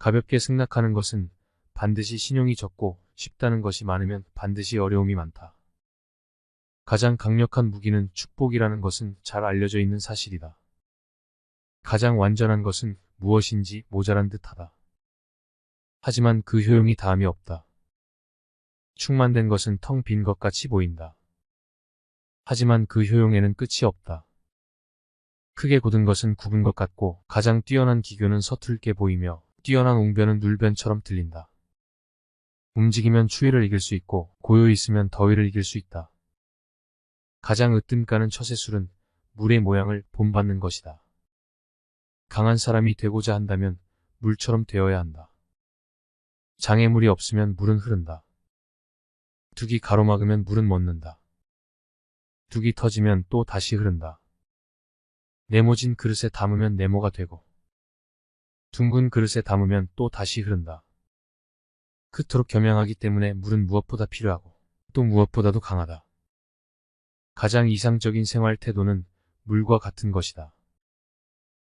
가볍게 승낙하는 것은 반드시 신용이 적고 쉽다는 것이 많으면 반드시 어려움이 많다. 가장 강력한 무기는 축복이라는 것은 잘 알려져 있는 사실이다. 가장 완전한 것은 무엇인지 모자란 듯하다. 하지만 그 효용이 다함이 없다. 충만된 것은 텅 빈 것 같이 보인다. 하지만 그 효용에는 끝이 없다. 크게 곧은 것은 굽은 것 같고 가장 뛰어난 기교는 서툴게 보이며 뛰어난 웅변은 눌변처럼 들린다. 움직이면 추위를 이길 수 있고 고요히 있으면 더위를 이길 수 있다. 가장 으뜸가는 처세술은 물의 모양을 본받는 것이다. 강한 사람이 되고자 한다면 물처럼 되어야 한다. 장애물이 없으면 물은 흐른다. 둑이 가로막으면 물은 멎는다. 둑이 터지면 또 다시 흐른다. 네모진 그릇에 담으면 네모가 되고 둥근 그릇에 담으면 또 다시 흐른다. 그토록 겸양하기 때문에 물은 무엇보다 필요하고 또 무엇보다도 강하다. 가장 이상적인 생활 태도는 물과 같은 것이다.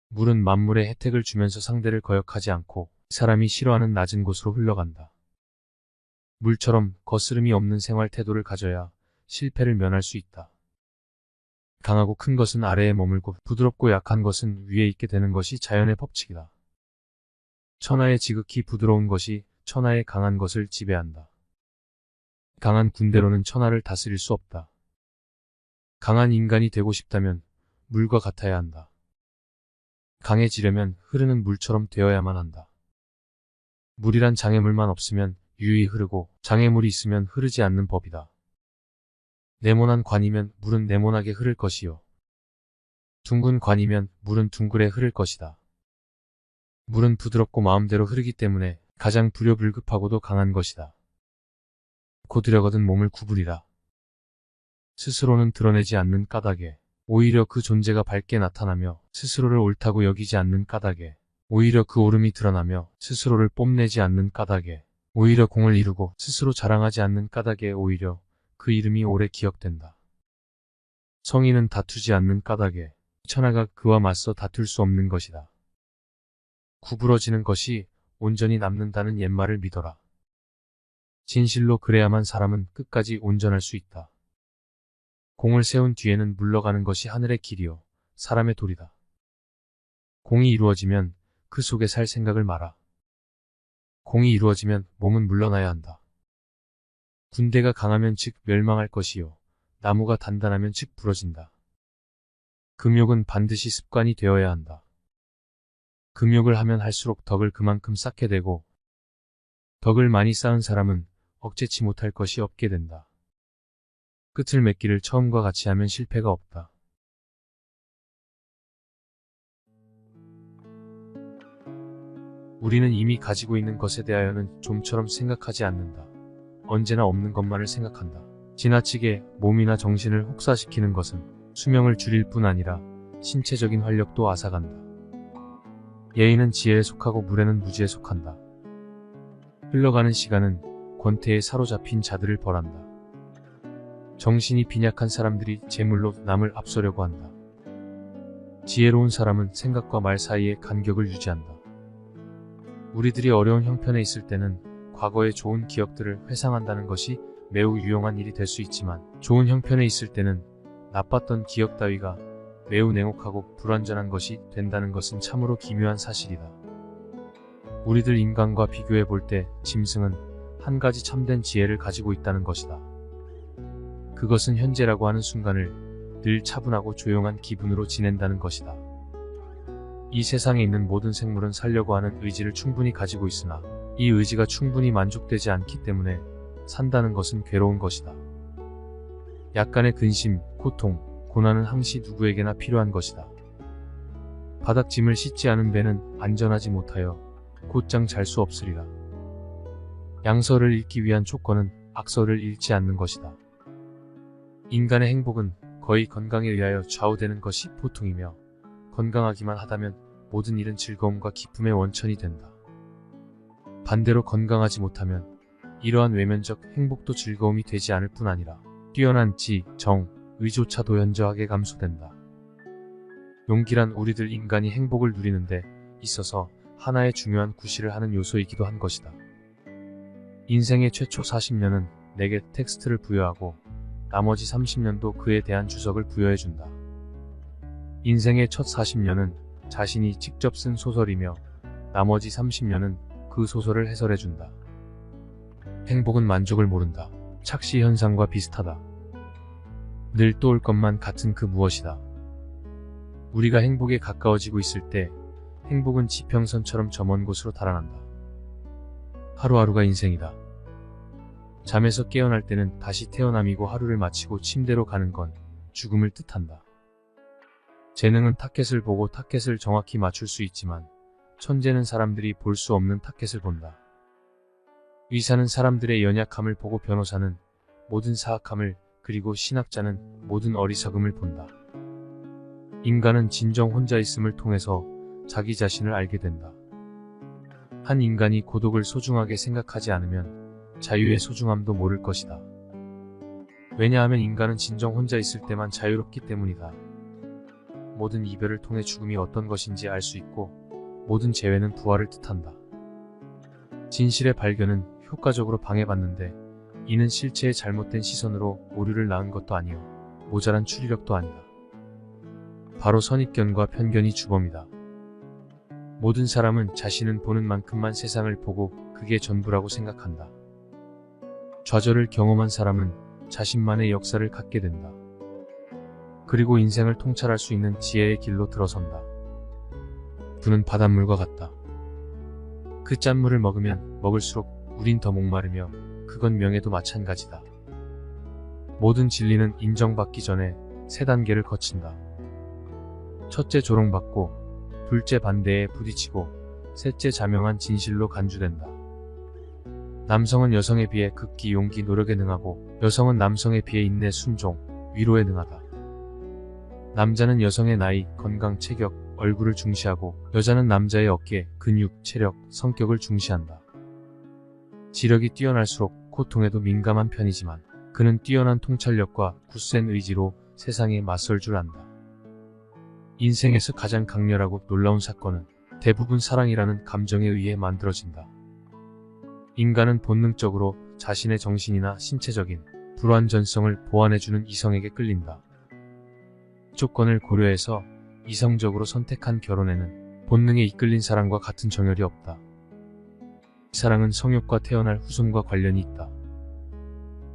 물은 만물에 혜택을 주면서 상대를 거역하지 않고 사람이 싫어하는 낮은 곳으로 흘러간다. 물처럼 거스름이 없는 생활 태도를 가져야 실패를 면할 수 있다. 강하고 큰 것은 아래에 머물고 부드럽고 약한 것은 위에 있게 되는 것이 자연의 법칙이다. 천하의 지극히 부드러운 것이 천하의 강한 것을 지배한다. 강한 군대로는 천하를 다스릴 수 없다. 강한 인간이 되고 싶다면 물과 같아야 한다. 강해지려면 흐르는 물처럼 되어야만 한다. 물이란 장애물만 없으면 유유히 흐르고 장애물이 있으면 흐르지 않는 법이다. 네모난 관이면 물은 네모나게 흐를 것이요. 둥근 관이면 물은 둥글에 흐를 것이다. 물은 부드럽고 마음대로 흐르기 때문에 가장 두려불급하고도 강한 것이다. 고드려거든 몸을 구부리라. 스스로는 드러내지 않는 까닭에 오히려 그 존재가 밝게 나타나며 스스로를 옳다고 여기지 않는 까닭에 오히려 그 옳음이 드러나며 스스로를 뽐내지 않는 까닭에 오히려 공을 이루고 스스로 자랑하지 않는 까닭에 오히려 그 이름이 오래 기억된다. 성인은 다투지 않는 까닭에 천하가 그와 맞서 다툴 수 없는 것이다. 구부러지는 것이 온전히 남는다는 옛말을 믿어라. 진실로 그래야만 사람은 끝까지 온전할 수 있다. 공을 세운 뒤에는 물러가는 것이 하늘의 길이요 사람의 도리다. 공이 이루어지면 그 속에 살 생각을 마라. 공이 이루어지면 몸은 물러나야 한다. 군대가 강하면 즉 멸망할 것이요 나무가 단단하면 즉 부러진다. 금욕은 반드시 습관이 되어야 한다. 금욕을 하면 할수록 덕을 그만큼 쌓게 되고 덕을 많이 쌓은 사람은 억제치 못할 것이 없게 된다. 끝을 맺기를 처음과 같이 하면 실패가 없다. 우리는 이미 가지고 있는 것에 대하여는 좀처럼 생각하지 않는다. 언제나 없는 것만을 생각한다. 지나치게 몸이나 정신을 혹사시키는 것은 수명을 줄일 뿐 아니라 신체적인 활력도 앗아간다. 예의는 지혜에 속하고 무례는 무지에 속한다. 흘러가는 시간은 권태에 사로잡힌 자들을 벌한다. 정신이 빈약한 사람들이 재물로 남을 앞서려고 한다. 지혜로운 사람은 생각과 말 사이에 간격을 유지한다. 우리들이 어려운 형편에 있을 때는 과거의 좋은 기억들을 회상한다는 것이 매우 유용한 일이 될 수 있지만 좋은 형편에 있을 때는 나빴던 기억 따위가 매우 냉혹하고 불완전한 것이 된다는 것은 참으로 기묘한 사실이다. 우리들 인간과 비교해 볼 때 짐승은 한 가지 참된 지혜를 가지고 있다는 것이다. 그것은 현재라고 하는 순간을 늘 차분하고 조용한 기분으로 지낸다는 것이다. 이 세상에 있는 모든 생물은 살려고 하는 의지를 충분히 가지고 있으나 이 의지가 충분히 만족되지 않기 때문에 산다는 것은 괴로운 것이다. 약간의 근심, 고통, 고난은 항시 누구에게나 필요한 것이다. 바닥짐을 씻지 않은 배는 안전하지 못하여 곧장 잘 수 없으리라. 양서를 읽기 위한 조건은 악서를 읽지 않는 것이다. 인간의 행복은 거의 건강에 의하여 좌우되는 것이 보통이며 건강하기만 하다면 모든 일은 즐거움과 기쁨의 원천이 된다. 반대로 건강하지 못하면 이러한 외면적 행복도 즐거움이 되지 않을 뿐 아니라 뛰어난 지, 정, 의조차도 현저하게 감소된다. 용기란 우리들 인간이 행복을 누리는데 있어서 하나의 중요한 구실을 하는 요소이기도 한 것이다. 인생의 최초 40년은 내게 텍스트를 부여하고 나머지 30년도 그에 대한 주석을 부여해준다. 인생의 첫 40년은 자신이 직접 쓴 소설이며 나머지 30년은 그 소설을 해설해준다. 행복은 만족을 모른다. 착시 현상과 비슷하다. 늘 또 올 것만 같은 그 무엇이다. 우리가 행복에 가까워지고 있을 때 행복은 지평선처럼 저 먼 곳으로 달아난다. 하루하루가 인생이다. 잠에서 깨어날 때는 다시 태어남이고 하루를 마치고 침대로 가는 건 죽음을 뜻한다. 재능은 타켓을 보고 타켓을 정확히 맞출 수 있지만 천재는 사람들이 볼 수 없는 타켓을 본다. 의사는 사람들의 연약함을 보고 변호사는 모든 사악함을 그리고 신학자는 모든 어리석음을 본다. 인간은 진정 혼자 있음을 통해서 자기 자신을 알게 된다. 한 인간이 고독을 소중하게 생각하지 않으면 자유의 소중함도 모를 것이다. 왜냐하면 인간은 진정 혼자 있을 때만 자유롭기 때문이다. 모든 이별을 통해 죽음이 어떤 것인지 알 수 있고 모든 재회는 부활을 뜻한다. 진실의 발견은 효과적으로 방해받는데 이는 실체의 잘못된 시선으로 오류를 낳은 것도 아니요 모자란 추리력도 아니다. 바로 선입견과 편견이 주범이다. 모든 사람은 자신은 보는 만큼만 세상을 보고 그게 전부라고 생각한다. 좌절을 경험한 사람은 자신만의 역사를 갖게 된다. 그리고 인생을 통찰할 수 있는 지혜의 길로 들어선다. 부는 바닷물과 같다. 그 짠물을 먹으면 먹을수록 우린 더 목마르며 그건 명예도 마찬가지다. 모든 진리는 인정받기 전에 세 단계를 거친다. 첫째 조롱받고, 둘째 반대에 부딪히고, 셋째 자명한 진실로 간주된다. 남성은 여성에 비해 극기, 용기, 노력에 능하고 여성은 남성에 비해 인내, 순종, 위로에 능하다. 남자는 여성의 나이, 건강, 체격, 얼굴을 중시하고 여자는 남자의 어깨, 근육, 체력, 성격을 중시한다. 지력이 뛰어날수록 고통에도 민감한 편이지만 그는 뛰어난 통찰력과 굳센 의지로 세상에 맞설 줄 안다. 인생에서 가장 강렬하고 놀라운 사건은 대부분 사랑이라는 감정에 의해 만들어진다. 인간은 본능적으로 자신의 정신이나 신체적인 불완전성을 보완해주는 이성에게 끌린다. 조건을 고려해서 이성적으로 선택한 결혼에는 본능에 이끌린 사랑과 같은 정열이 없다. 사랑은 성욕과 태어날 후손과 관련이 있다.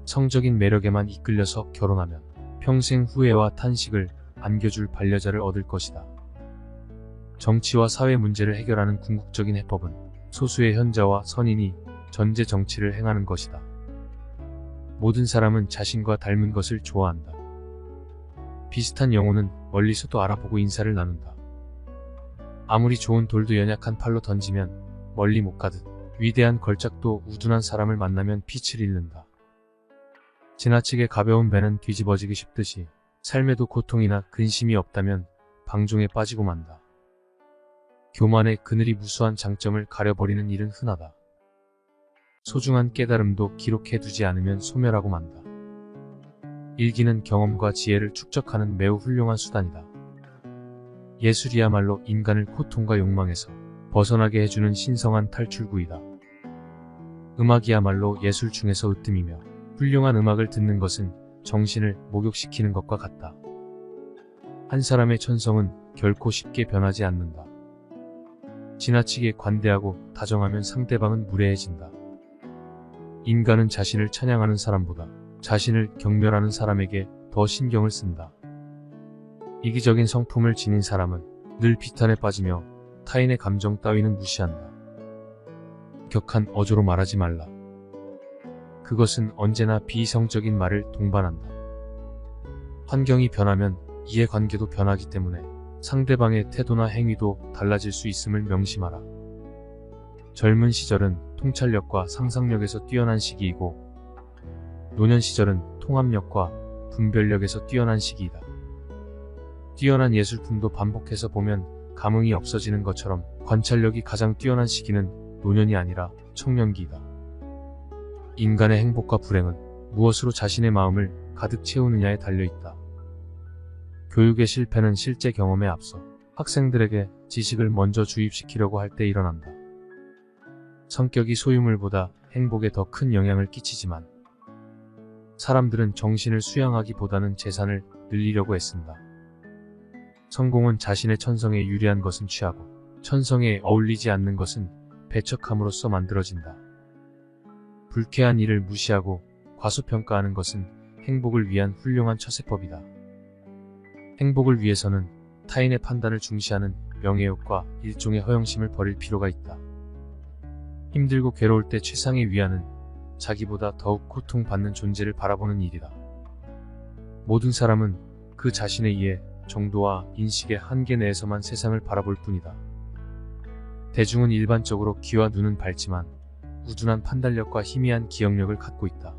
성적인 매력에만 이끌려서 결혼하면 평생 후회와 탄식을 안겨줄 반려자를 얻을 것이다. 정치와 사회 문제를 해결하는 궁극적인 해법은 소수의 현자와 선인이 전제 정치를 행하는 것이다. 모든 사람은 자신과 닮은 것을 좋아한다. 비슷한 영혼은 멀리서도 알아보고 인사를 나눈다. 아무리 좋은 돌도 연약한 팔로 던지면 멀리 못 가듯 위대한 걸작도 우둔한 사람을 만나면 빛을 잃는다. 지나치게 가벼운 배는 뒤집어지기 쉽듯이 삶에도 고통이나 근심이 없다면 방종에 빠지고 만다. 교만의 그늘이 무수한 장점을 가려버리는 일은 흔하다. 소중한 깨달음도 기록해두지 않으면 소멸하고 만다. 일기는 경험과 지혜를 축적하는 매우 훌륭한 수단이다. 예술이야말로 인간을 고통과 욕망에서 벗어나게 해주는 신성한 탈출구이다. 음악이야말로 예술 중에서 으뜸이며 훌륭한 음악을 듣는 것은 정신을 목욕시키는 것과 같다. 한 사람의 천성은 결코 쉽게 변하지 않는다. 지나치게 관대하고 다정하면 상대방은 무례해진다. 인간은 자신을 찬양하는 사람보다 자신을 경멸하는 사람에게 더 신경을 쓴다. 이기적인 성품을 지닌 사람은 늘 비탄에 빠지며 타인의 감정 따위는 무시한다. 격한 어조로 말하지 말라. 그것은 언제나 비이성적인 말을 동반한다. 환경이 변하면 이해관계도 변하기 때문에 상대방의 태도나 행위도 달라질 수 있음을 명심하라. 젊은 시절은 통찰력과 상상력에서 뛰어난 시기이고 노년 시절은 통합력과 분별력에서 뛰어난 시기이다. 뛰어난 예술품도 반복해서 보면 감흥이 없어지는 것처럼 관찰력이 가장 뛰어난 시기는 노년이 아니라 청년기이다. 인간의 행복과 불행은 무엇으로 자신의 마음을 가득 채우느냐에 달려있다. 교육의 실패는 실제 경험에 앞서 학생들에게 지식을 먼저 주입시키려고 할 때 일어난다. 성격이 소유물보다 행복에 더 큰 영향을 끼치지만 사람들은 정신을 수양하기보다는 재산을 늘리려고 애쓴다. 성공은 자신의 천성에 유리한 것은 취하고 천성에 어울리지 않는 것은 배척함으로써 만들어진다. 불쾌한 일을 무시하고 과소평가하는 것은 행복을 위한 훌륭한 처세법이다. 행복을 위해서는 타인의 판단을 중시하는 명예욕과 일종의 허영심을 버릴 필요가 있다. 힘들고 괴로울 때 최상의 위안은 자기보다 더욱 고통받는 존재를 바라보는 일이다. 모든 사람은 그 자신의 이해, 정도와 인식의 한계 내에서만 세상을 바라볼 뿐이다. 대중은 일반적으로 귀와 눈은 밝지만 우둔한 판단력과 희미한 기억력을 갖고 있다.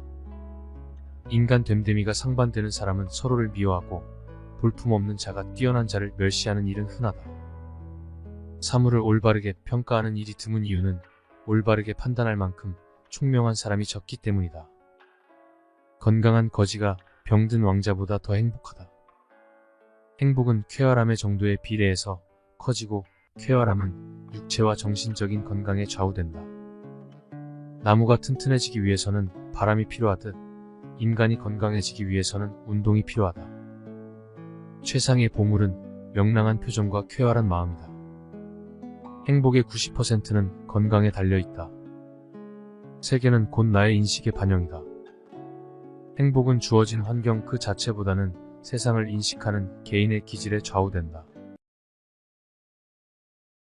인간 됨됨이가 상반되는 사람은 서로를 미워하고 볼품없는 자가 뛰어난 자를 멸시하는 일은 흔하다. 사물을 올바르게 평가하는 일이 드문 이유는 올바르게 판단할 만큼 총명한 사람이 적기 때문이다. 건강한 거지가 병든 왕자보다 더 행복하다. 행복은 쾌활함의 정도에 비례해서 커지고 쾌활함은 육체와 정신적인 건강에 좌우된다. 나무가 튼튼해지기 위해서는 바람이 필요하듯 인간이 건강해지기 위해서는 운동이 필요하다. 최상의 보물은 명랑한 표정과 쾌활한 마음이다. 행복의 90%는 건강에 달려있다. 세계는 곧 나의 인식의 반영이다. 행복은 주어진 환경 그 자체보다는 세상을 인식하는 개인의 기질에 좌우된다.